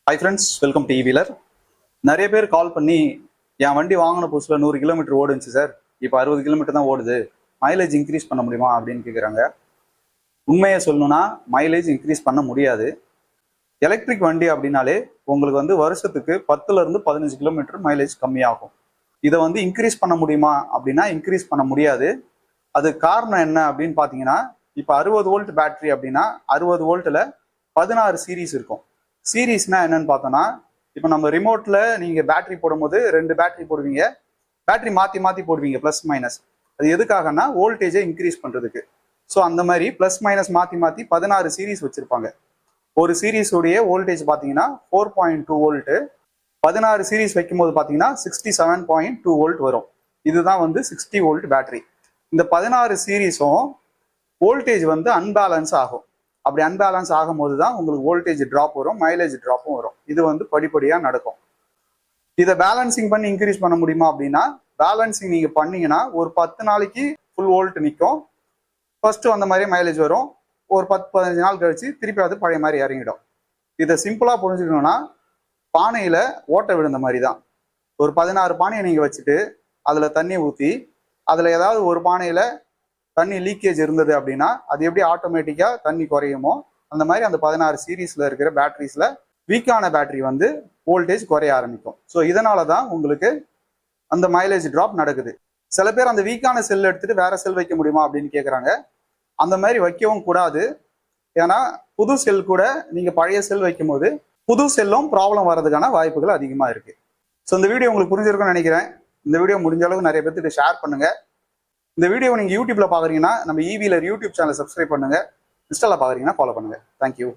High friends, welcome to e wheeler. நிறைய பேர் கால் பண்ணி என் வண்டி வாங்கின புதுசில் 100 கிலோமீட்டர் ஓடுச்சு சார், இப்போ 60 கிலோமீட்டர் தான் ஓடுது, மைலேஜ் இன்க்ரீஸ் பண்ண முடியுமா அப்படின்னு கேட்குறாங்க. உண்மையை சொல்லணும்னா மைலேஜ் இன்க்ரீஸ் பண்ண முடியாது. எலக்ட்ரிக் வண்டி அப்படின்னாலே உங்களுக்கு வருஷத்துக்கு 10லேருந்து 15 கிலோமீட்டர் மைலேஜ் கம்மியாகும். இதை இன்க்ரீஸ் பண்ண முடியுமா அப்படின்னா இன்க்ரீஸ் பண்ண முடியாது. அது காரணம் என்ன அப்படின்னு பார்த்தீங்கன்னா, இப்போ 60 வோல்ட் பேட்டரி அப்படின்னா 60 வோல்ட்டில் 16 சீரீஸ் இருக்கும். சீரீஸ்னா என்னன்னு பார்த்தோன்னா, இப்போ நம்ம ரிமோட்டில் நீங்கள் பேட்டரி போடும்போது 2 பேட்டரி போடுவீங்க, பேட்டரி மாற்றி மாற்றி போடுவீங்க ப்ளஸ் மைனஸ். அது எதுக்காகனா வோல்டேஜை இன்க்ரீஸ் பண்ணுறதுக்கு. ஸோ அந்த மாதிரி ப்ளஸ் மைனஸ் மாற்றி மாற்றி 16 சீரீஸ் வச்சுருப்பாங்க. ஒரு சீரீஸுடைய வோல்டேஜ் பார்த்தீங்கன்னா 4.2 வோல்ட்டு. 16 சீரீஸ் வைக்கும்போது பார்த்தீங்கன்னா 67.2 வோல்ட் வரும். இதுதான் 60 வோல்ட் பேட்டரி. இந்த 16 சீரீஸும் வோல்டேஜ் அன்பேலன்ஸ் ஆகும். அப்படி அன்பேலன்ஸ் ஆகும்போது தான் உங்களுக்கு வோல்டேஜ் ட்ராப் வரும், மைலேஜ் ட்ராப்பும் வரும். இது படிப்படியாக நடக்கும். இதை பேலன்சிங் பண்ணி இன்க்ரீஸ் பண்ண முடியுமா அப்படின்னா, பேலன்சிங் நீங்கள் பண்ணீங்கன்னா ஒரு 10 நாளைக்கு ஃபுல் வோல்ட் நிற்கும். ஃபர்ஸ்ட் அந்த மாதிரி மைலேஜ் வரும். ஒரு 10-15 நாள் கழிச்சு திருப்பி அது பழைய மாதிரி இறங்கிடும். இதை சிம்பிளாக புரிஞ்சுக்கணும்னா, பானையில் ஓட்டை விழுந்த மாதிரி தான். ஒரு 16 பானையை நீங்கள் வச்சுட்டு அதில் தண்ணி ஊற்றி, அதில் ஏதாவது ஒரு பானையில் தண்ணி லீக்கேஜ் இருந்தது அப்படின்னா அது எப்படி ஆட்டோமேட்டிக்காக தண்ணி குறையுமோ, அந்த மாதிரி அந்த 16 சீரீஸில் இருக்கிற பேட்டரிஸில் வீக்கான பேட்டரி வோல்டேஜ் குறைய ஆரம்பிக்கும். ஸோ இதனால தான் உங்களுக்கு அந்த மைலேஜ் ட்ராப் நடக்குது. சில பேர் அந்த வீக்கான செல் எடுத்துட்டு வேற செல் வைக்க முடியுமா அப்படின்னு கேட்குறாங்க. அந்த மாதிரி வைக்கவும் கூடாது. ஏன்னா புது செல் கூட நீங்கள் பழைய செல் வைக்கும் போது புது செல்லும் ப்ராப்ளம் வர்றதுக்கான வாய்ப்புகள் அதிகமாக இருக்குது. ஸோ இந்த வீடியோ உங்களுக்கு புரிஞ்சிருக்கும்னு நினைக்கிறேன். இந்த வீடியோ முடிஞ்ச அளவுக்கு நிறைய பேர்த்துட்டு ஷேர் பண்ணுங்க. இந்த வீடியோ நீங்கள் யூடியூப்ல பார்க்குறீங்கன்னா நம்ம ஈவீலர் யூடியூப் சேனல் சப்ஸ்கிரைப் பண்ணுங்க. இன்ஸ்டால பார்க்குறீங்கன்னா ஃபாலோ பண்ணுங்க. தேங்க்யூ.